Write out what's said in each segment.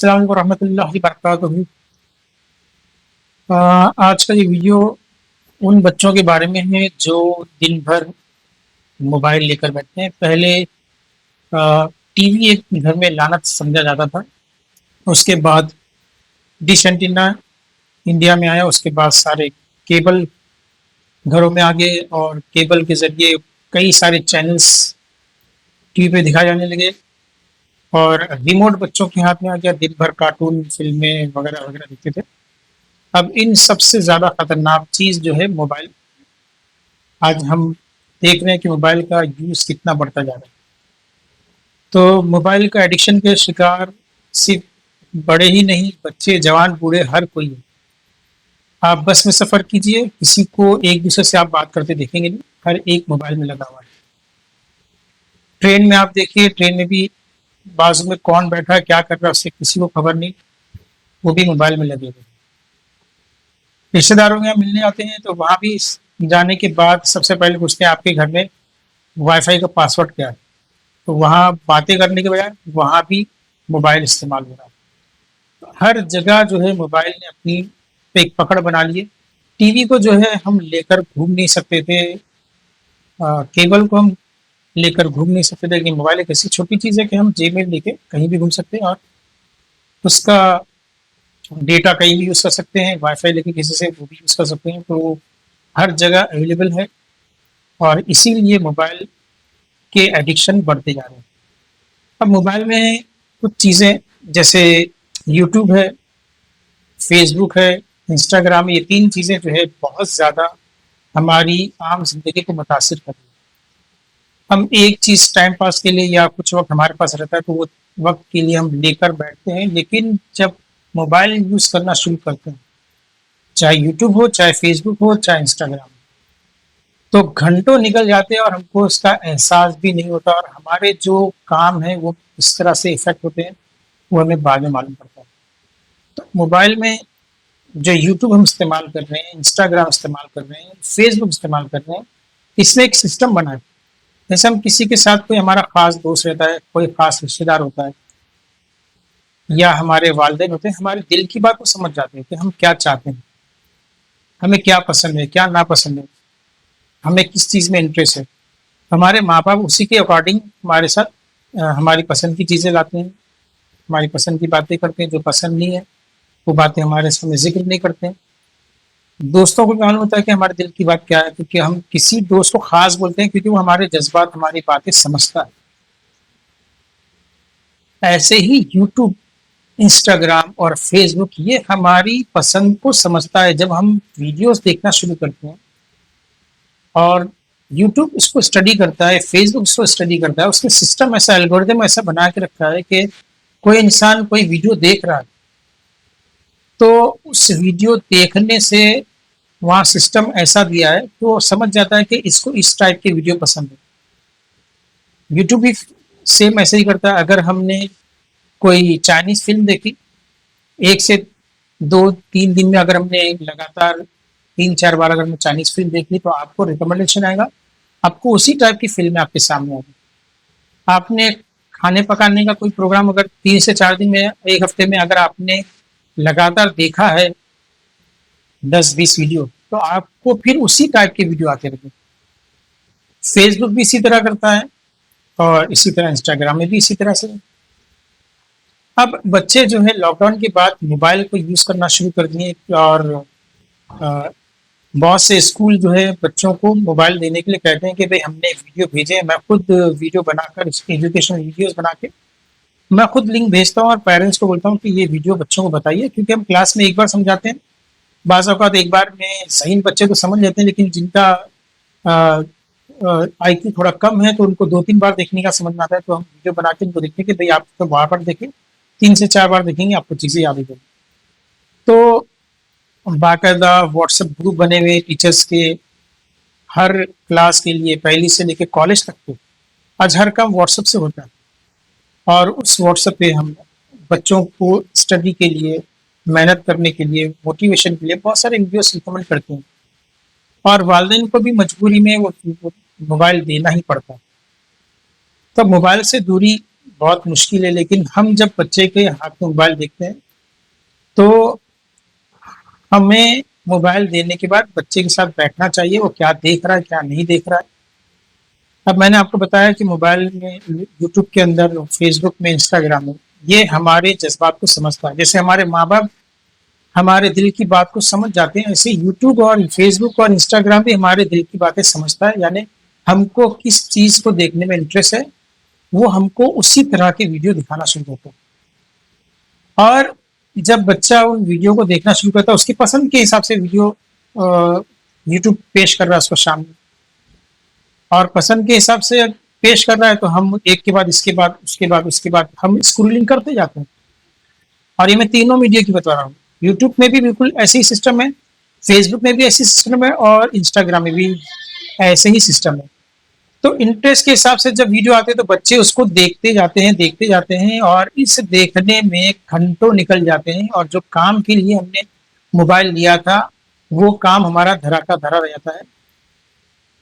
अस्सलाम वालेकुम रहमतुल्लाहि वबरकातुहू। आज का ये वीडियो उन बच्चों के बारे में है जो दिन भर मोबाइल लेकर बैठते हैं। पहले टीवी एक घर में लानत समझा जाता था। उसके बाद डिश एंटीना इंडिया में आया। उसके बाद सारे केबल घरों में आ गए और केबल के ज़रिए कई सारे चैनल्स टीवी पे दिखाए जाने लगे और रिमोट बच्चों के हाथ में आ गया। दिन भर कार्टून, फ़िल्में वगैरह वगैरह देखते थे। अब इन सबसे ज़्यादा खतरनाक चीज़ जो है मोबाइल। आज हम देख रहे हैं कि मोबाइल का यूज़ कितना बढ़ता जा रहा है। तो मोबाइल का एडिक्शन के शिकार सिर्फ बड़े ही नहीं, बच्चे, जवान, बूढ़े, हर कोई है। आप बस में सफ़र कीजिए, किसी को एक दूसरे से आप बात करते देखेंगे नहीं, हर एक मोबाइल में लगा हुआ है। ट्रेन में आप देखिए, ट्रेन में भी बाजू में कौन बैठा है, क्या कर रहा है, उससे किसी को खबर नहीं, वो भी मोबाइल में लगे हुए हैं। रिश्तेदारों के यहाँ मिलने आते हैं तो वहाँ भी जाने के बाद सबसे पहले पूछते हैं आपके घर में वाईफाई का पासवर्ड क्या है। तो वहाँ बातें करने के बजाय वहाँ भी मोबाइल इस्तेमाल हो रहा है। हर जगह जो है मोबाइल ने अपनी एक पकड़ बना ली है। टीवी को जो है हम लेकर घूम नहीं सकते थे, केबल को हम लेकर घूम नहीं सकते थे, लेकिन मोबाइल एक ऐसी छोटी चीज़ है कि हम जेब में लेके कहीं भी घूम सकते हैं और उसका डेटा कहीं भी यूज़ कर सकते हैं। वाईफाई लेके किसी से वो भी यूज़ कर सकते हैं। तो हर जगह अवेलेबल है और इसीलिए मोबाइल के एडिक्शन बढ़ते जा रहे हैं। अब मोबाइल में कुछ चीज़ें जैसे यूट्यूब है, फेसबुक है, इंस्टाग्राम, ये 3 चीज़ें जो है बहुत ज़्यादा हमारी आम ज़िंदगी को मुतासिर कर रही हैं। हम एक चीज़ टाइम पास के लिए या कुछ वक़्त हमारे पास रहता है तो वो वक़्त के लिए हम लेकर बैठते हैं, लेकिन जब मोबाइल यूज़ करना शुरू करते हैं, चाहे यूट्यूब हो, चाहे फेसबुक हो, चाहे इंस्टाग्राम, तो घंटों निकल जाते हैं और हमको उसका एहसास भी नहीं होता और हमारे जो काम हैं वो इस तरह से इफ़ेक्ट होते हैं, वो हमें बाद में मालूम पड़ता है। तो मोबाइल में जो यूट्यूब हम इस्तेमाल कर रहे हैं, इंस्टाग्राम इस्तेमाल कर रहे हैं, फेसबुक इस्तेमाल कर रहे हैं, इसमें एक सिस्टम बना है। जैसे हम किसी के साथ कोई हमारा ख़ास दोस्त रहता है, कोई ख़ास रिश्तेदार होता है या हमारे वालिदैन होते हैं, हमारे दिल की बात वो समझ जाते हैं कि हम क्या चाहते हैं, हमें क्या पसंद है, क्या नापसंद है, हमें किस चीज़ में इंटरेस्ट है। हमारे माँ-बाप उसी के अकॉर्डिंग हमारे साथ हमारी पसंद की चीज़ें लाते हैं, हमारी पसंद की बातें करते हैं, जो पसंद नहीं है, वो बातें हमारे सामने ज़िक्र नहीं करते हैं। दोस्तों को मालूम होता है कि हमारे दिल की बात क्या है, क्योंकि हम किसी दोस्त को ख़ास बोलते हैं क्योंकि वो हमारे जज़्बात, हमारी बातें समझता है। ऐसे ही यूट्यूब, इंस्टाग्राम और फेसबुक ये हमारी पसंद को समझता है। जब हम वीडियोज़ देखना शुरू करते हैं और यूट्यूब इसको स्टडी करता है, फेसबुक इसको स्टडी करता है, उसने सिस्टम ऐसा, एल्गोरिदम ऐसा बना के रखा है कि कोई इंसान कोई वीडियो देख रहा है, तो उस वीडियो देखने से वहाँ सिस्टम ऐसा दिया है कि वो समझ जाता है कि इसको इस टाइप की वीडियो पसंद है। यूट्यूब भी सेम ऐसे ही करता है। अगर हमने कोई चाइनीज़ फ़िल्म देखी, 1 से 2-3 दिन में अगर हमने लगातार 3-4 बार अगर हमने चाइनीज़ फ़िल्म देख ली तो आपको रिकमेंडेशन आएगा, आपको उसी टाइप की फ़िल्में आपके सामने आएगी। आपने खाने पकाने का कोई प्रोग्राम अगर 3 से 4 दिन में, 1 हफ्ते में अगर आपने लगातार देखा है 10-20 वीडियो, तो आपको फिर उसी टाइप के वीडियो आते रहेंगे। फेसबुक भी इसी तरह करता है और इसी तरह इंस्टाग्राम में भी इसी तरह से। अब बच्चे जो है लॉकडाउन के बाद मोबाइल को यूज़ करना शुरू कर दिए और अ, बहुत से स्कूल जो है बच्चों को मोबाइल देने के लिए कहते हैं कि भाई हमने वीडियो भेजे हैं। मैं खुद वीडियो बनाकर इसकी एजुकेशनल वीडियोस बना के मैं खुद लिंक भेजता हूँ और पेरेंट्स को बोलता हूँ कि ये वीडियो बच्चों को बताइए, क्योंकि हम क्लास में एक बार समझाते हैं, बाज़ औक़ात एक बार में सही बच्चे तो समझ लेते हैं, लेकिन जिनका आईक्यू थोड़ा कम है तो उनको 2-3 बार देखने का समझ में आता है, तो हम वीडियो बना के उनको देखते हैं कि भाई आप तो बार-बार देखें, 3 से 4 बार देखेंगे आपको चीज़ें याद हो जाएँगी। तो बाकायदा व्हाट्सएप ग्रुप बने हुए टीचर्स के, हर क्लास के लिए पहली से लेके कॉलेज तक के, आज हर काम व्हाट्सएप से होता है और उस व्हाट्सएप पे हम बच्चों को स्टडी के लिए, मेहनत करने के लिए, मोटिवेशन के लिए बहुत सारे वीडियोस रिकमेंड करते हैं और वालिदैन को भी मजबूरी में वो मोबाइल देना ही पड़ता है। तो मोबाइल से दूरी बहुत मुश्किल है, लेकिन हम जब बच्चे के हाथ में मोबाइल देखते हैं, तो हमें मोबाइल देने के बाद बच्चे के साथ बैठना चाहिए, वो क्या देख रहा है, क्या नहीं देख रहा है। अब मैंने आपको बताया कि मोबाइल में यूट्यूब के अंदर, फेसबुक में, इंस्टाग्राम में, ये हमारे जज़्बात को समझता है। जैसे हमारे माँ-बाप हमारे दिल की बात को समझ जाते हैं, ऐसे यूट्यूब और फेसबुक और इंस्टाग्राम भी हमारे दिल की बातें समझता है। यानी हमको किस चीज़ को देखने में इंटरेस्ट है, वो हमको उसी तरह के वीडियो दिखाना शुरू करता है। और जब बच्चा उन वीडियो को देखना शुरू करता है, उसकी पसंद के हिसाब से वीडियो यूट्यूब पेश कर रहा है उसको सामने, और पसंद के हिसाब से पेश कर रहा है, तो हम एक के बाद इसके बाद उसके बाद उसके बाद हम स्क्रोलिंग करते जाते हैं। और ये मैं तीनों मीडिया की बता रहा हूँ। यूट्यूब में भी बिल्कुल ऐसे ही सिस्टम है, फेसबुक में भी ऐसी सिस्टम है, और इंस्टाग्राम में भी ऐसे ही सिस्टम है। तो इंटरेस्ट के हिसाब से जब वीडियो आते हैं, तो बच्चे उसको देखते जाते हैं, और इस देखने में घंटों निकल जाते हैं, और जो काम के लिए हमने मोबाइल लिया था, वो काम हमारा धरा का धरा रह जाता है।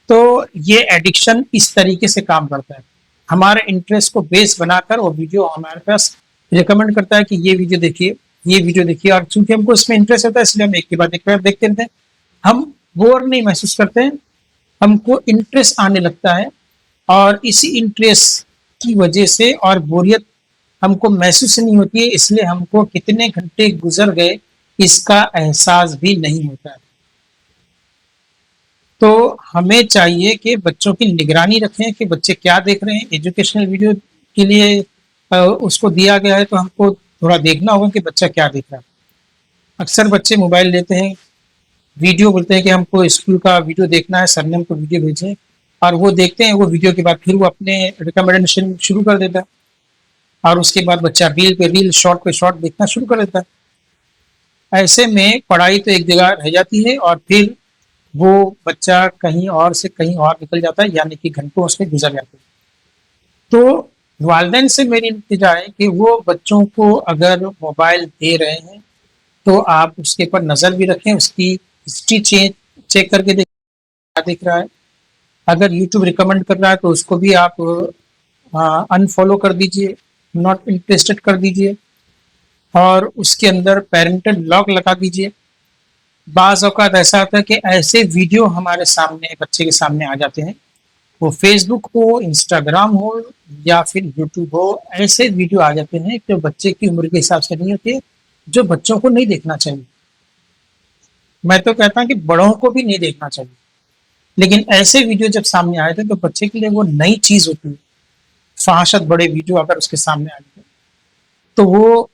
तो ये एडिक्शन इस तरीके से काम करता है। हमारे इंटरेस्ट को बेस बनाकर वो वीडियो हमारे पास रिकमेंड करता है कि ये वीडियो देखिए, ये वीडियो देखिए, और चूंकि हमको इसमें इंटरेस्ट होता है, इसलिए हम एक के बाद एक बार देखते रहते हैं। हम बोर नहीं महसूस करते हैं, हमको इंटरेस्ट आने लगता है, और इसी इंटरेस्ट की वजह से और बोरियत हमको महसूस नहीं होती है, इसलिए हमको कितने घंटे गुजर गए इसका एहसास भी नहीं होता है। तो हमें चाहिए कि बच्चों की निगरानी रखें कि बच्चे क्या देख रहे हैं। एजुकेशनल वीडियो के लिए उसको दिया गया है, तो हमको थोड़ा देखना होगा कि बच्चा क्या देख रहा है। अक्सर बच्चे मोबाइल लेते हैं, वीडियो बोलते हैं कि हमको स्कूल का वीडियो देखना है, सर ने हमको वीडियो भेजे, और वो देखते हैं, वो वीडियो के बाद फिर वो अपने रिकमेंडेशन शुरू कर देता है, और उसके बाद बच्चा रील पे रील, शॉर्ट पे शॉर्ट देखना शुरू कर देता है। ऐसे में पढ़ाई तो एक जगह रह जाती है, और फिर वो बच्चा कहीं और से कहीं और निकल जाता है, यानी कि घंटों उसमें गुजर जाते हैं। तो वालिदैन से मेरी इल्तिजा है कि वो बच्चों को अगर मोबाइल दे रहे हैं, तो आप उसके ऊपर नज़र भी रखें, उसकी हिस्ट्री चेक करके देखें क्या देख रहा है। अगर यूट्यूब रिकमेंड कर रहा है, तो उसको भी आप अनफॉलो कर दीजिए, नॉट इंटरेस्टेड कर दीजिए, और उसके अंदर पेरेंटल लॉक लगा दीजिए। बाज़ औक़ात ऐसा होता है कि ऐसे वीडियो हमारे सामने, बच्चे के सामने आ जाते हैं, वो फेसबुक हो, इंस्टाग्राम हो, या फिर यूट्यूब हो, ऐसे वीडियो आ जाते हैं जो बच्चे की उम्र के हिसाब से नहीं होते, जो बच्चों को नहीं देखना चाहिए। मैं तो कहता हूँ कि बड़ों को भी नहीं देखना चाहिए, लेकिन ऐसे वीडियो जब सामने आए थे, तो बच्चे के लिए वो नई चीज़ होती है। फ़ाहशत बड़े वीडियो अगर उसके सामने आ जाए, तो वो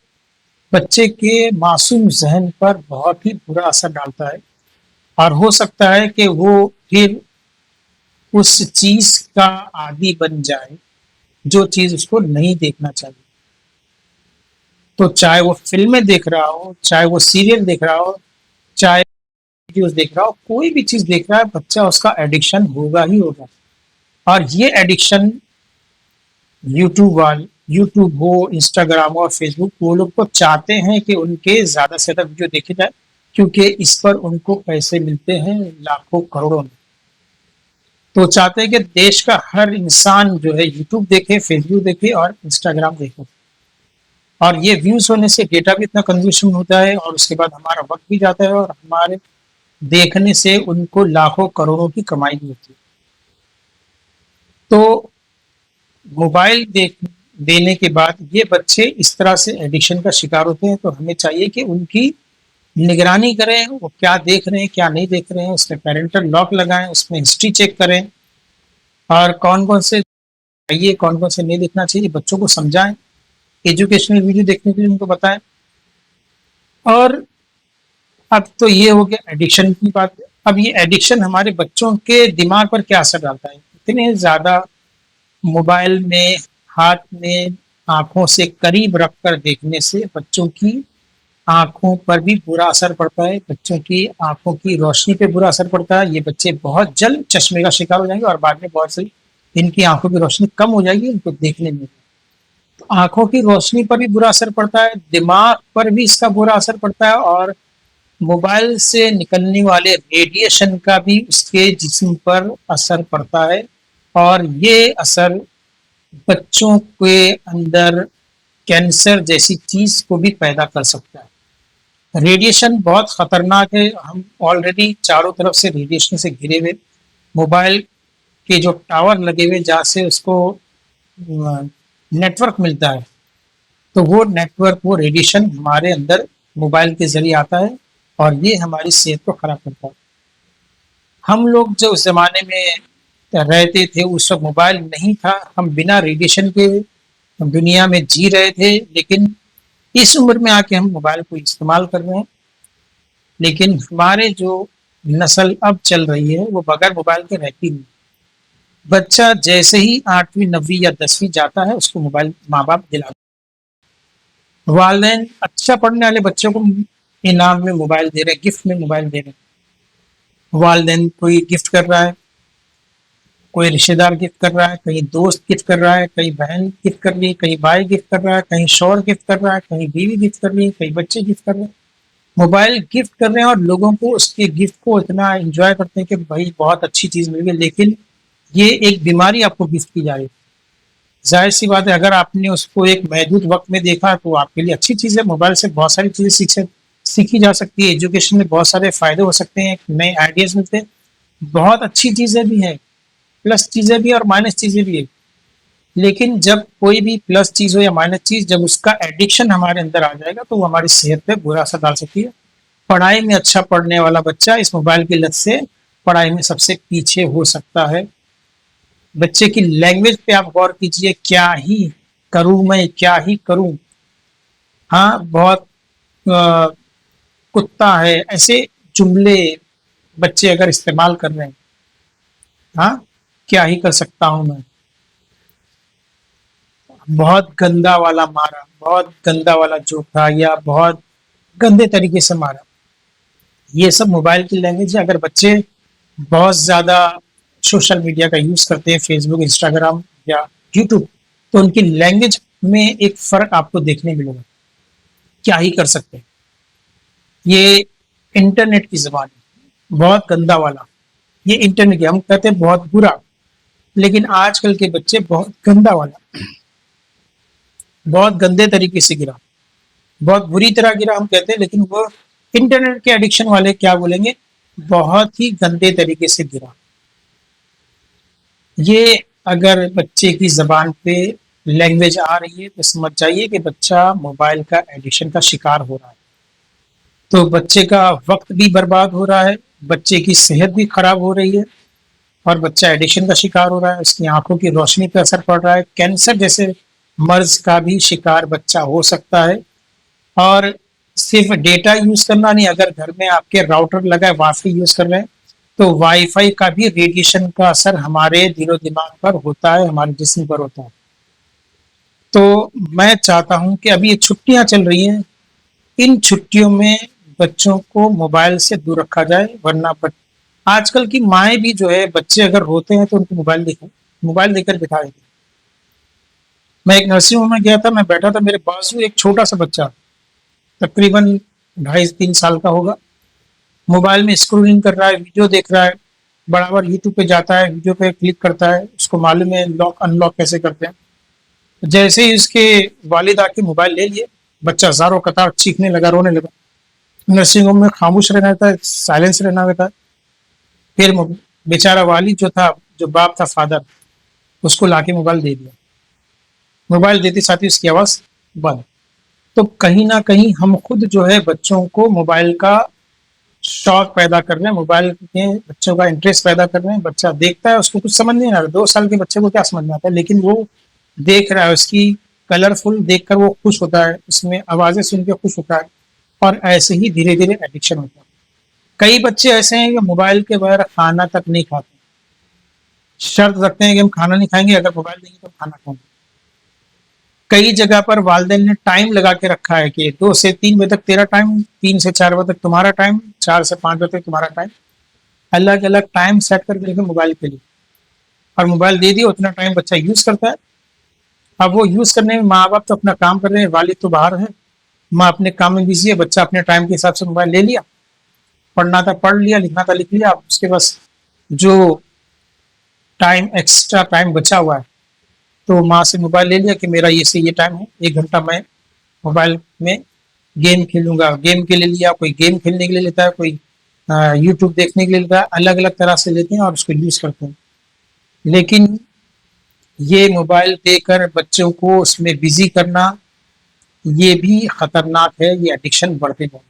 बच्चे के मासूम ज़हन पर बहुत ही बुरा असर डालता है, और हो सकता है कि वो फिर उस चीज़ का आदी बन जाए, जो चीज़ उसको नहीं देखना चाहिए। तो चाहे वो फ़िल्में देख रहा हो, चाहे वो सीरियल देख रहा हो, चाहे वीडियोज़ देख रहा हो, कोई भी चीज़ देख रहा है, बच्चा उसका एडिक्शन होगा ही होगा। और ये एडिक्शन यूट्यूब हो, इंस्टाग्राम हो और फेसबुक, वो लोग तो चाहते हैं कि उनके ज़्यादा से ज़्यादा वीडियो देखे जाए, क्योंकि इस पर उनको पैसे मिलते हैं लाखों करोड़ों में। तो चाहते हैं कि देश का हर इंसान जो है यूट्यूब देखे, फेसबुक देखे और इंस्टाग्राम देखे, और ये व्यूज होने से डेटा भी इतना कंज्यूम होता है, और उसके बाद हमारा वक्त भी जाता है, और हमारे देखने से उनको लाखों करोड़ों की कमाई भी होती है। तो मोबाइल देने के बाद ये बच्चे इस तरह से एडिक्शन का शिकार होते हैं, तो हमें चाहिए कि उनकी निगरानी करें, वो क्या देख रहे हैं, क्या नहीं देख रहे हैं, उसमें पेरेंटल लॉक लगाएं, उसमें हिस्ट्री चेक करें, और कौन-कौन से चाहिए, कौन-कौन से नहीं देखना चाहिए, बच्चों को समझाएं, एजुकेशनल वीडियो देखने के लिए उनको बताएं। और अब तो ये हो गया एडिक्शन की बात। अब ये एडिक्शन हमारे बच्चों के दिमाग पर क्या असर डालता है? इतने ज़्यादा मोबाइल में, हाथ में, आँखों से करीब रखकर देखने से बच्चों की आँखों पर भी बुरा असर पड़ता है, बच्चों की आँखों की रोशनी पे बुरा असर पड़ता है। ये बच्चे बहुत जल्द चश्मे का शिकार हो जाएँगे, और बाद में बहुत सी इनकी आँखों की रोशनी कम हो जाएगी इनको देखने में। तो आँखों की रोशनी पर भी बुरा असर पड़ता है, दिमाग पर भी इसका बुरा असर पड़ता है, और मोबाइल से निकलने वाले रेडिएशन का भी उसके जिस्म पर असर पड़ता है, और ये असर बच्चों के अंदर कैंसर जैसी चीज को भी पैदा कर सकता है। रेडिएशन बहुत खतरनाक है, हम ऑलरेडी चारों तरफ से रेडिएशन से घिरे हुए, मोबाइल के जो टावर लगे हुए जहाँ से उसको नेटवर्क मिलता है, तो वो नेटवर्क, वो रेडिएशन हमारे अंदर मोबाइल के जरिए आता है और ये हमारी सेहत को खराब करता है। हम लोग जो उस जमाने में रहते थे उस वक्त मोबाइल नहीं था, हम बिना रेडिएशन के दुनिया में जी रहे थे, लेकिन इस उम्र में आके हम मोबाइल को इस्तेमाल कर रहे हैं। लेकिन हमारे जो नस्ल अब चल रही है वो बगैर मोबाइल के रहती नहीं। बच्चा जैसे ही 8वीं 9वीं या 10वीं जाता है उसको मोबाइल माँ बाप दिला, वालदेन अच्छा पढ़ने वाले बच्चों को इनाम में मोबाइल दे रहे हैं, गिफ्ट में मोबाइल दे रहे हैं। वालदेन कोई गिफ्ट कर रहा है, कोई रिश्तेदार गिफ्ट कर रहा है, कहीं दोस्त गिफ्ट कर रहा है, कहीं बहन गिफ्ट कर रही है, कहीं भाई गिफ्ट कर रहा है, कहीं शौहर गिफ्ट कर रहा है, कहीं बीवी गिफ्ट कर रही है, कहीं बच्चे गिफ्ट कर रहे हैं। मोबाइल गिफ्ट कर रहे हैं और लोगों को उसके गिफ्ट को इतना एंजॉय करते हैं कि भाई बहुत अच्छी चीज मिल गई, लेकिन ये एक बीमारी आपको गिफ्ट की जा रही है। जाहिर सी बात है, अगर आपने उसको एक महदूद वक्त में देखा तो आपके लिए अच्छी चीज है। मोबाइल से बहुत सारी चीजें सीखी जा सकती है, एजुकेशन में बहुत सारे फायदे हो सकते हैं, नए आइडियाज मिलते हैं, बहुत अच्छी चीजें भी हैं, प्लस चीजें भी और माइनस चीजें भी है। लेकिन जब कोई भी प्लस चीज हो या माइनस चीज, जब उसका एडिक्शन हमारे अंदर आ जाएगा तो वो हमारी सेहत पे बुरा असर डाल सकती है। पढ़ाई में अच्छा पढ़ने वाला बच्चा इस मोबाइल की लत से पढ़ाई में सबसे पीछे हो सकता है। बच्चे की लैंग्वेज पे आप गौर कीजिए, क्या ही करूं मैं, क्या ही करूं। हाँ, बहुत अ, कुत्ता है, ऐसे जुमले बच्चे अगर इस्तेमाल कर रहे हैं। हाँ, क्या ही कर सकता हूं मैं, बहुत गंदा वाला मारा, बहुत गंदा वाला जोक था या बहुत गंदे तरीके से मारा, ये सब मोबाइल की लैंग्वेज है। अगर बच्चे बहुत ज़्यादा सोशल मीडिया का यूज़ करते हैं, फेसबुक, इंस्टाग्राम या यूट्यूब, तो उनकी लैंग्वेज में एक फ़र्क आपको देखने मिलेगा। क्या ही कर सकते हैं, ये इंटरनेट की ज़बान है, बहुत गंदा वाला। ये इंटरनेट की, हम कहते हैं बहुत बुरा, लेकिन आजकल के बच्चे बहुत गंदा वाला, बहुत गंदे तरीके से गिरा, बहुत बुरी तरह गिरा हम कहते हैं, लेकिन वो इंटरनेट के एडिक्शन वाले क्या बोलेंगे, बहुत ही गंदे तरीके से गिरा। ये अगर बच्चे की जबान पे लैंग्वेज आ रही है तो समझ जाइए कि बच्चा मोबाइल का एडिक्शन का शिकार हो रहा है। तो बच्चे का वक्त भी बर्बाद हो रहा है, बच्चे की सेहत भी खराब हो रही है और बच्चा एडिक्शन का शिकार हो रहा है, उसकी आंखों की रोशनी पर असर पड़ रहा है, कैंसर जैसे मर्ज का भी शिकार बच्चा हो सकता है। और सिर्फ डेटा यूज करना नहीं, अगर घर में आपके राउटर लगा है, वाईफाई यूज कर रहे हैं, तो वाईफाई का भी रेडिएशन का असर हमारे दिलो दिमाग पर होता है, हमारे जिस्म पर होता है। तो मैं चाहता हूं कि अभी ये छुट्टियां चल रही हैं, इन छुट्टियों में बच्चों को मोबाइल से दूर रखा जाए, वरना आजकल की माएँ भी जो है, बच्चे अगर रोते हैं तो उनको मोबाइल देकर बिठा देती हैं। मैं एक नर्सिंग होम में गया था, मैं बैठा था, मेरे बाजू एक छोटा सा बच्चा, तकरीबन 2.5 3 साल का होगा, मोबाइल में स्क्रोलिंग कर रहा है, वीडियो देख रहा है, बराबर यूट्यूब पे जाता है, वीडियो पे क्लिक करता है, उसको मालूम है लॉक अनलॉक कैसे करते हैं। जैसे ही उसके वालिद आके मोबाइल ले लिए, बच्चा ज़ारो कतार चीखने लगा, रोने लगा। नर्सिंग होम में खामोश रहना रहता है, साइलेंस रहना रहता है। फिर बेचारा वालिद जो था, जो बाप था, फादर, उसको लाके मोबाइल दे दिया। मोबाइल देते साथ ही उसकी आवाज़ बंद। तो कहीं ना कहीं हम खुद जो है बच्चों को मोबाइल का शौक पैदा कर रहे हैं, मोबाइल में बच्चों का इंटरेस्ट पैदा कर रहे हैं। बच्चा देखता है, उसको कुछ समझ नहीं आ रहा, 2 साल के बच्चे को क्या समझ में आता है, लेकिन वो देख रहा है, उसकी कलरफुल देखकर वो खुश होता है, उसमें आवाजें सुन के खुश होता है, और ऐसे ही धीरे धीरे एडिक्शन होता है। कई बच्चे ऐसे हैं कि मोबाइल के बगैर खाना तक नहीं खाते, शर्त रखते हैं कि हम खाना नहीं खाएंगे, अगर मोबाइल देंगे तो खाना खाएंगे। कई जगह पर वालदेन ने टाइम लगा के रखा है कि 2 से 3 बजे तक तेरा टाइम, 3 से 4 बजे तक तुम्हारा टाइम, 4 से 5 बजे तक तुम्हारा टाइम, अलग अलग टाइम सेट करके रखे मोबाइल के लिए। और मोबाइल दे दिया, उतना टाइम बच्चा यूज करता है। अब वो यूज करने में माँ बाप तो अपना काम कर रहे हैं, वालिद तो बाहर है, माँ अपने काम में बिजी है, बच्चा अपने टाइम के हिसाब से मोबाइल ले लिया, पढ़ना था पढ़ लिया, लिखना था लिख लिया। अब उसके पास जो टाइम, एक्स्ट्रा टाइम बचा हुआ है, तो माँ से मोबाइल ले लिया कि मेरा ये से ये टाइम है, 1 घंटा मैं मोबाइल में गेम खेलूंगा। गेम के लिए लिया, कोई गेम खेलने के लिए लेता है, कोई यूट्यूब देखने के लिए लेता है, अलग अलग तरह से लेते हैं और उसको यूज करते हैं। लेकिन ये मोबाइल देकर बच्चों को उसमें बिजी करना, ये भी खतरनाक है, ये एडिक्शन बढ़ते जा रहा है।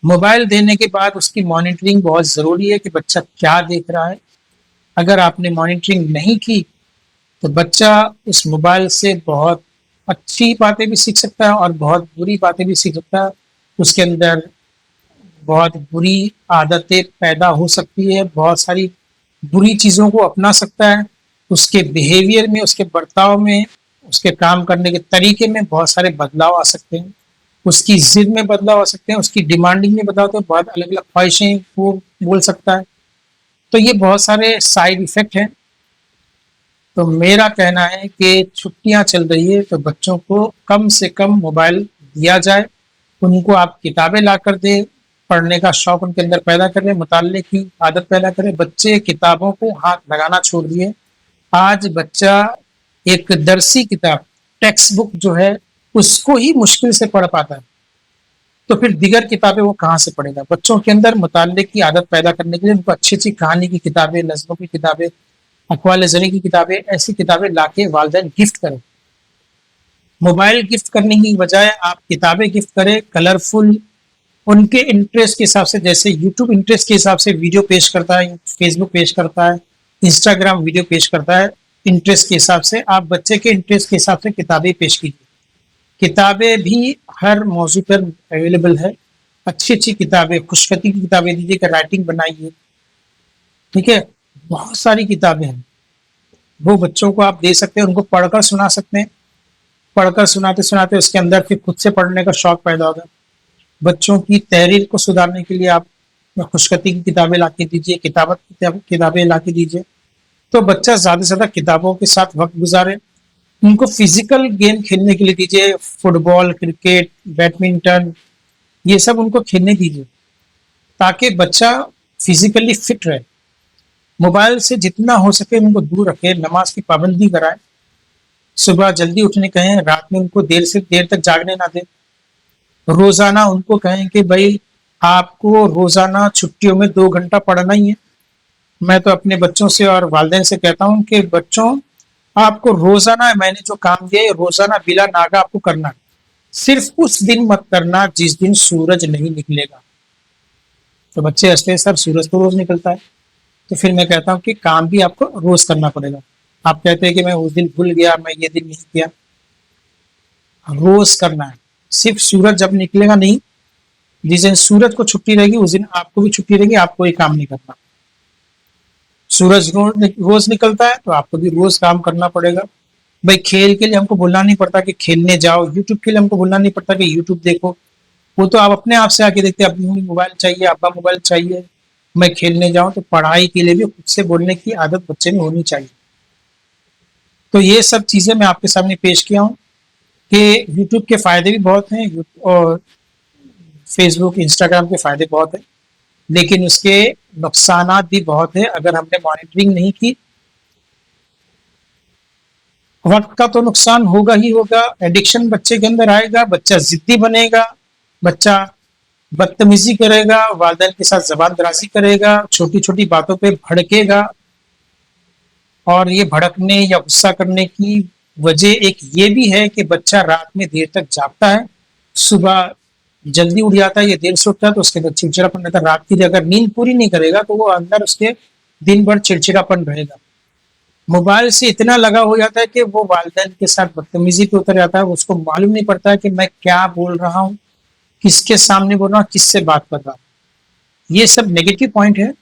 मोबाइल देने के बाद उसकी मॉनिटरिंग बहुत ज़रूरी है कि बच्चा क्या देख रहा है। अगर आपने मॉनिटरिंग नहीं की तो बच्चा उस मोबाइल से बहुत अच्छी बातें भी सीख सकता है और बहुत बुरी बातें भी सीख सकता है। उसके अंदर बहुत बुरी आदतें पैदा हो सकती है, बहुत सारी बुरी चीज़ों को अपना सकता है। उसके बिहेवियर में, उसके बर्ताव में, उसके काम करने के तरीके में बहुत सारे बदलाव आ सकते हैं। उसकी ज़िद में बदलाव आ सकते हैं, उसकी डिमांडिंग में बदलाव, तो बहुत अलग-अलग ख्वाहिशें वो बोल सकता है। तो ये बहुत सारे साइड इफ़ेक्ट हैं। तो मेरा कहना है कि छुट्टियाँ चल रही है तो बच्चों को कम से कम मोबाइल दिया जाए। उनको आप किताबें लाकर दें, पढ़ने का शौक उनके अंदर पैदा करें, मुताले की आदत पैदा करें। बच्चे किताबों को हाथ लगाना छोड़ दिए। आज बच्चा एक दरसी किताब, टेक्स्ट बुक जो है, उसको ही मुश्किल से पढ़ पाता है। तो फिर दीगर किताबें वो कहाँ से पढ़ेगा? बच्चों के अंदर मुताले की आदत पैदा करने के लिए उनको अच्छी-अच्छी कहानी की किताबें, नज़्मों की किताबें, अक़वाल ज़री की किताबें, ऐसी किताबें लाके वालिदैन गिफ्ट करें। मोबाइल गिफ्ट करने की बजाय आप किताबें गिफ्ट करें, कलरफुल, उनके इंटरेस्ट के हिसाब से। जैसे यूट्यूब इंटरेस्ट के हिसाब से वीडियो पेश करता है, फेसबुक पेश करता है, इंस्टाग्राम वीडियो पेश करता है, इंटरेस्ट के हिसाब से आप बच्चे के इंटरेस्ट के हिसाब से किताबें पेश कीजिए। किताबें भी हर मौजू पर अवेलेबल है। अच्छी-अच्छी किताबें, खुशखती की किताबें दीजिए कि राइटिंग बनाइए, ठीक है? बहुत सारी किताबें हैं, वो बच्चों को आप दे सकते हैं, उनको पढ़कर सुना सकते हैं। पढ़कर सुनाते-सुनाते उसके अंदर फिर खुद से पढ़ने का शौक पैदा होगा। बच्चों की तहरीर को सुधारने के लिए आप खुशखती की किताबें लाके दीजिए, किताबत की किताबें लाके दीजिए, तो बच्चा ज़्यादा से ज़्यादा किताबों के साथ वक़्त गुज़ारे। उनको फिज़िकल गेम खेलने के लिए दीजिए, फुटबॉल, क्रिकेट, बैडमिंटन, ये सब उनको खेलने दीजिए, ताकि बच्चा फिज़िकली फिट रहे। मोबाइल से जितना हो सके उनको दूर रखें, नमाज की पाबंदी कराएं, सुबह जल्दी उठने कहें, रात में उनको देर से देर तक जागने ना दें। रोज़ाना उनको कहें कि भाई आपको रोज़ाना छुट्टियों में 2 घंटा पढ़ना ही है। मैं तो अपने बच्चों से और वालिदैन से कहता हूँ कि बच्चों, आपको रोज़ाना मैंने जो काम दिया है रोज़ाना बिला नागा आपको करना है। सिर्फ उस दिन मत करना जिस दिन सूरज नहीं निकलेगा। तो बच्चे हंसते हैं, सर सूरज तो रोज निकलता है। तो फिर मैं कहता हूँ कि काम भी आपको रोज करना पड़ेगा। आप कहते हैं कि मैं उस दिन भूल गया, मैं ये दिन नहीं किया, रोज करना है। सिर्फ सूरज जब निकलेगा नहीं, जिस दिन सूरज को छुट्टी रहेगी उस दिन आपको भी छुट्टी रहेगी, आपको ये काम नहीं करना। सूरज रोज निकलता है तो आपको भी रोज काम करना पड़ेगा। भाई खेल के लिए हमको बोलना नहीं पड़ता कि खेलने जाओ, यूट्यूब के लिए हमको बोलना नहीं पड़ता कि यूट्यूब देखो, वो तो आप अपने आप से आके देखते हैं, अभी मोबाइल चाहिए, अब्बा मोबाइल चाहिए, मैं खेलने जाऊं। तो पढ़ाई के लिए भी खुद से बोलने की आदत बच्चे में होनी चाहिए। तो ये सब चीजें मैं आपके सामने पेश किया हूँ कि यूट्यूब के फायदे भी बहुत हैं और फेसबुक, इंस्टाग्राम के फायदे बहुत हैं, लेकिन उसके नुकसानात भी बहुत है अगर हमने मॉनिटरिंग नहीं की। वक्त का तो नुकसान होगा ही होगा, एडिक्शन बच्चे के अंदर आएगा, बच्चा जिद्दी बनेगा, बच्चा बदतमीजी करेगा, वालिदैन के साथ जबान दराजी करेगा, छोटी छोटी बातों पे भड़केगा। और ये भड़कने या गुस्सा करने की वजह एक ये भी है कि बच्चा रात में देर तक जागता है, सुबह जल्दी उठ जाता है या देर से उठता है, तो उसके अंदर चिड़चिड़ापन रहता है। रात की अगर नींद पूरी नहीं करेगा तो वो अंदर उसके दिन भर चिड़चिड़ापन रहेगा। मोबाइल से इतना लगा हो जाता है कि वो वालिदैन के साथ बदतमीजी पे उतर जाता है, उसको मालूम नहीं पड़ता है कि मैं क्या बोल रहा हूँ, किसके सामने बोल रहा हूँ, किससे बात कर रहा हूँ। ये सब नेगेटिव पॉइंट है।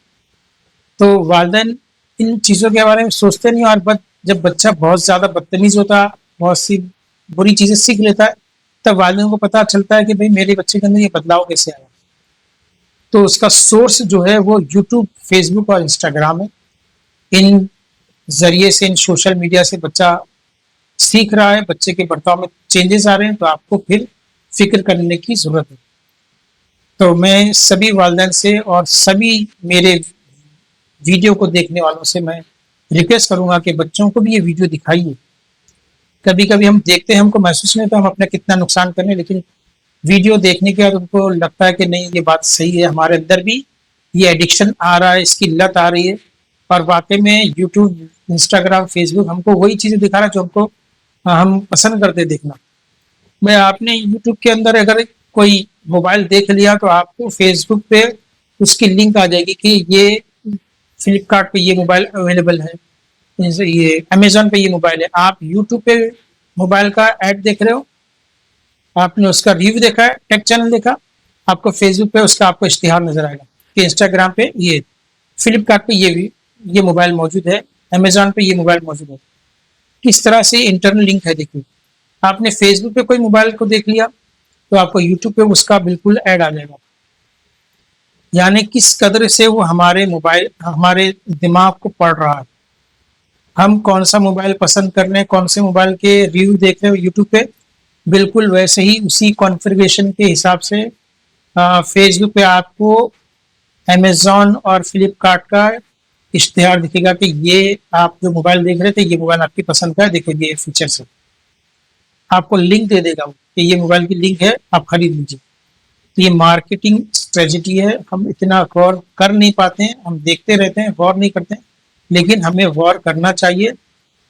तो वालिदैन इन चीज़ों के बारे में सोचते नहीं, और जब बच्चा बहुत ज़्यादा बदतमीज होता है, बहुत सी बुरी चीज़ें सीख लेता है, तब वालिदैन को पता चलता है कि भाई मेरे बच्चे के अंदर ये बदलाव कैसे आया। तो उसका सोर्स जो है वो यूट्यूब, फेसबुक और इंस्टाग्राम है। इन जरिए से, इन सोशल मीडिया से बच्चा सीख रहा है, बच्चे के बर्ताव में चेंजेस आ रहे हैं, तो आपको फिर फिक्र करने की जरूरत है। तो मैं सभी वालिदैन से और सभी मेरे वीडियो को देखने वालों से मैं रिक्वेस्ट करूंगा कि बच्चों को भी ये वीडियो दिखाइए, कभी कभी हम देखते हैं, हमको महसूस नहीं होता हम अपना कितना नुकसान कर रहे हैं, लेकिन वीडियो देखने के बाद उनको लगता है कि नहीं ये बात सही है, हमारे अंदर भी ये एडिक्शन आ रहा है, इसकी लत आ रही है। और वाकई में यूट्यूब, इंस्टाग्राम, फेसबुक हमको वही चीजें दिखा रहा है जो हमको हम पसंद करते हैं देखना। मैं आपने यूट्यूब के अंदर अगर कोई मोबाइल देख लिया तो आपको फेसबुक पे उसकी लिंक आ जाएगी कि ये फ्लिपकार्ट पे ये मोबाइल अवेलेबल है, जैसे ये अमेजोन पे ये मोबाइल है। आप यूट्यूब पे मोबाइल का ऐड देख रहे हो, आपने उसका रिव्यू देखा है, टेक चैनल देखा, आपको फेसबुक पे उसका आपको इश्तिहार नजर आएगा कि इंस्टाग्राम पे ये, फ्लिपकार्ट पे ये मोबाइल मौजूद है, अमेजोन पे ये मोबाइल मौजूद है। किस तरह से इंटरनल लिंक है देखिए। आपने फेसबुक पे कोई मोबाइल को देख लिया तो आपको यूट्यूब पे उसका बिल्कुल ऐड आ जाएगा। यानी किस कदर से वो हमारे मोबाइल, हमारे दिमाग को पढ़ रहा है। हम कौन सा मोबाइल पसंद कर रहे हैं, कौन से मोबाइल के रिव्यू देख रहे हो यूट्यूब पे, बिल्कुल वैसे ही उसी कॉन्फ़िगरेशन के हिसाब से फेसबुक पे आपको अमेजोन और फ्लिपकार्ट का इश्तिहार दिखेगा कि ये आप जो मोबाइल देख रहे थे ये मोबाइल आपकी पसंद का है, देखो ये फीचर्स है। आपको लिंक दे देगा वो कि ये मोबाइल की लिंक है, आप खरीद लीजिए। तो ये मार्केटिंग स्ट्रेटजी है, हम इतना गौर कर नहीं पाते हैं, हम देखते रहते हैं, गौर नहीं करते हैं, लेकिन हमें गौर करना चाहिए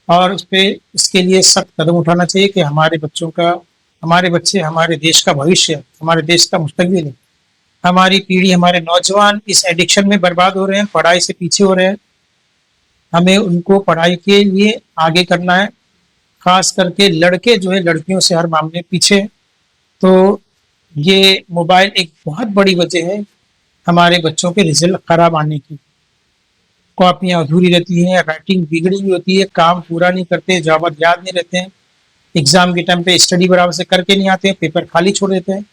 और उस पे इसके लिए सख्त कदम उठाना चाहिए कि हमारे बच्चों का, हमारे बच्चे हमारे देश का भविष्य है, हमारे देश का मुस्तकबिल है। हमारी पीढ़ी, हमारे नौजवान इस एडिक्शन में बर्बाद हो रहे हैं, पढ़ाई से पीछे हो रहे हैं। हमें उनको पढ़ाई के लिए आगे करना है, खास करके लड़के जो है लड़कियों से हर मामले में पीछे हैं। तो ये मोबाइल एक बहुत बड़ी वजह है हमारे बच्चों के रिजल्ट खराब आने की। कॉपियां अधूरी रहती हैं, राइटिंग बिगड़ी हुई होती है, काम पूरा नहीं करते, जवाब याद नहीं रहते हैं, एग्जाम के टाइम पे स्टडी बराबर से करके नहीं आते हैं, पेपर खाली छोड़ देते हैं।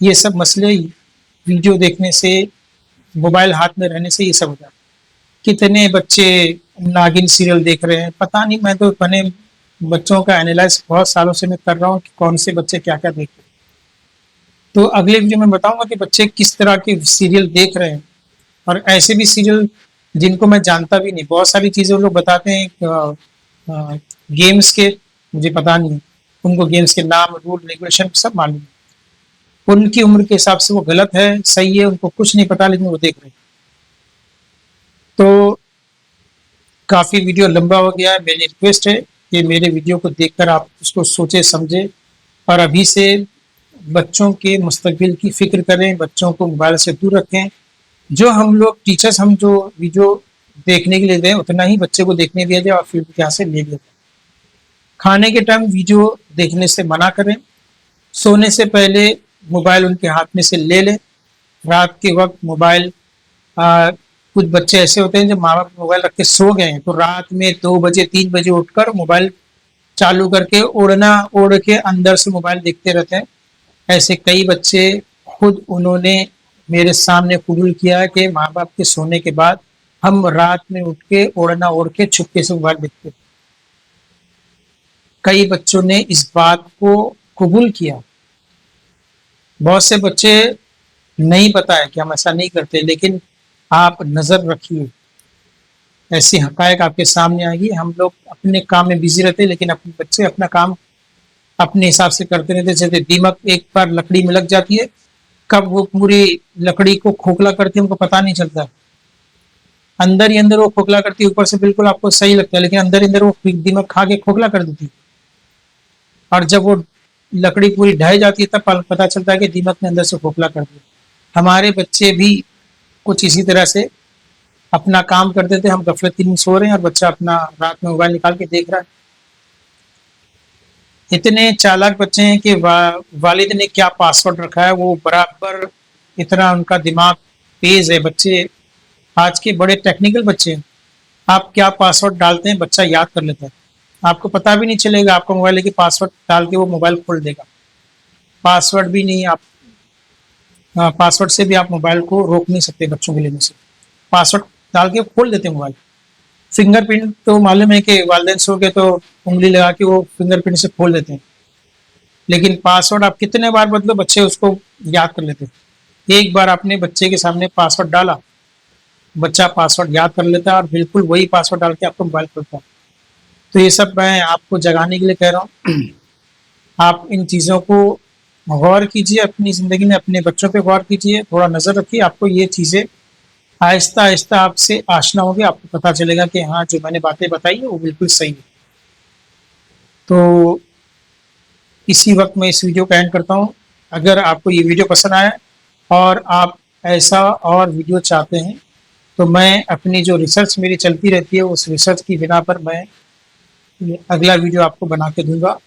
ये सब मसले वीडियो देखने से, मोबाइल हाथ में रहने से ये सब होता है। कितने बच्चे नागिन सीरियल देख रहे हैं, पता नहीं, मैं तो अपने बच्चों का एनालाइज बहुत सालों से मैं कर रहा हूँ कि कौन से बच्चे क्या क्या देख रहे हैं। तो अगले वीडियो में बताऊंगा कि बच्चे किस तरह के सीरियल देख रहे हैं, और ऐसे भी सीरियल जिनको मैं जानता भी नहीं। बहुत सारी चीजें वो लोग बताते हैं गेम्स के, मुझे पता नहीं है, उनको गेम्स के नाम, रूल, रेगुलेशन सब मालूम है। उनकी उम्र के हिसाब से वो गलत है, सही है, उनको कुछ नहीं पता, लेकिन वो देख रहे हैं। तो काफी वीडियो लंबा हो गया है, मेरी रिक्वेस्ट है कि मेरे वीडियो को देखकर आप उसको सोचे समझे और अभी से बच्चों के मुस्तकबिल की फिक्र करें, बच्चों को मोबाइल से दूर रखें। जो हम लोग टीचर्स, हम जो वीडियो देखने के लिए दें उतना ही बच्चे को देखने दिया जाए और फिर यहाँ से ले लिया जाए। खाने के टाइम वीडियो देखने से मना करें, सोने से पहले मोबाइल उनके हाथ में से ले लें। रात के वक्त मोबाइल, कुछ बच्चे ऐसे होते हैं जब माँ बाप मोबाइल रख के सो गए हैं तो रात में 2 बजे 3 बजे उठकर मोबाइल चालू करके ओढ़ना, ओढ़ के अंदर से मोबाइल देखते रहते हैं। ऐसे कई बच्चे, खुद उन्होंने मेरे सामने कबूल किया है कि माँ बाप के सोने के बाद हम रात में उठ के ओढ़ना ओढ़ के छुपके से मोबाइल देखते थे। कई बच्चों ने इस बात को कबूल किया। बहुत से बच्चे नहीं पता है कि हम ऐसा नहीं करते, लेकिन आप नजर रखिए, ऐसी हकायक आपके सामने आएगी। हम लोग अपने काम में बिजी रहते हैं, लेकिन अपने बच्चे अपना काम अपने हिसाब से करते रहते। जैसे दीमक एक बार लकड़ी में लग जाती है, कब वो पूरी लकड़ी को खोखला करती है उनको पता नहीं चलता। अंदर ही अंदर वो खोखला करती है, ऊपर से बिल्कुल आपको सही लगता है, लेकिन अंदर ही अंदर वो दीमक खा के खोखला कर देती है। और जब वो लकड़ी पूरी ढह जाती है तब पता चलता है कि दीमक ने अंदर से खोखला कर दिया। हमारे बच्चे भी कुछ इसी तरह से अपना काम करते थे, हम गफलती में सो रहे हैं और बच्चा अपना रात में मोबाइल निकाल के देख रहा है। इतने चालाक बच्चे हैं कि वालिद ने क्या पासवर्ड रखा है वो बराबर, इतना उनका दिमाग तेज है। बच्चे आज के बड़े टेक्निकल बच्चे हैं, आप क्या पासवर्ड डालते हैं बच्चा याद कर लेता है, आपको पता भी नहीं चलेगा। आपका मोबाइल लेके पासवर्ड डाल के वो मोबाइल खोल देगा। पासवर्ड भी नहीं, आप पासवर्ड से भी आप मोबाइल को रोक नहीं सकते बच्चों के लेने से। पासवर्ड डाल के खोल देते हैं मोबाइल। फिंगरप्रिंट तो मालूम है कि वालिदैन सो के तो उंगली लगा के वो फिंगरप्रिंट से खोल देते हैं, लेकिन पासवर्ड आप कितने बार बदलो बच्चे उसको याद कर लेते हैं। एक बार आपने बच्चे के सामने पासवर्ड डाला, बच्चा पासवर्ड याद कर लेता है और बिल्कुल वही पासवर्ड डाल के आपको मोबाइल खोलता है। तो ये सब मैं आपको जगाने के लिए कह रहा हूँ। आप इन चीज़ों को गौर कीजिए, अपनी ज़िंदगी में अपने बच्चों पे गौर कीजिए, थोड़ा नज़र रखिए, आपको ये चीज़ें आहिस्ता-आहिस्ता आपसे आशना होगी, आपको पता चलेगा कि हाँ, जो मैंने बातें बताई है वो बिल्कुल सही है। तो इसी वक़्त मैं इस वीडियो को एंड करता हूँ। अगर आपको ये वीडियो पसंद आया और आप ऐसा और वीडियो चाहते हैं, तो मैं अपनी जो रिसर्च मेरी चलती रहती है, उस रिसर्च की बिना पर मैं ये अगला वीडियो आपको बना के दूँगा।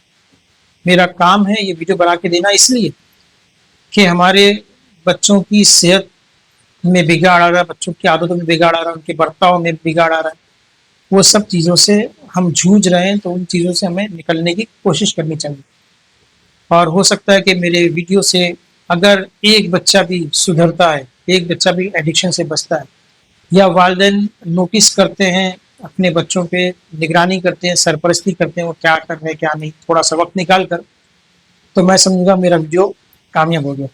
मेरा काम है ये वीडियो बना के देना, इसलिए कि हमारे बच्चों की सेहत में बिगाड़ आ रहा है, बच्चों की आदतों में बिगाड़ आ रहा है, उनके बर्ताव में बिगाड़ आ रहा है। वो सब चीज़ों से हम जूझ रहे हैं, तो उन चीज़ों से हमें निकलने की कोशिश करनी चाहिए। और हो सकता है कि मेरे वीडियो से अगर एक बच्चा भी सुधरता है, एक बच्चा भी एडिक्शन से बचता है, या वालिदैन नोटिस करते हैं अपने बच्चों पे, निगरानी करते हैं, सरपरस्ती करते हैं वो क्या कर रहे हैं, क्या नहीं, थोड़ा-सा वक़्त निकाल कर, तो मैं समझूँगा मेरा वीडियो कामयाब हो गया।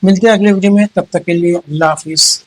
मिलते हैं अगले वीडियो में, तब तक के लिए अल्लाह हाफ़िज़।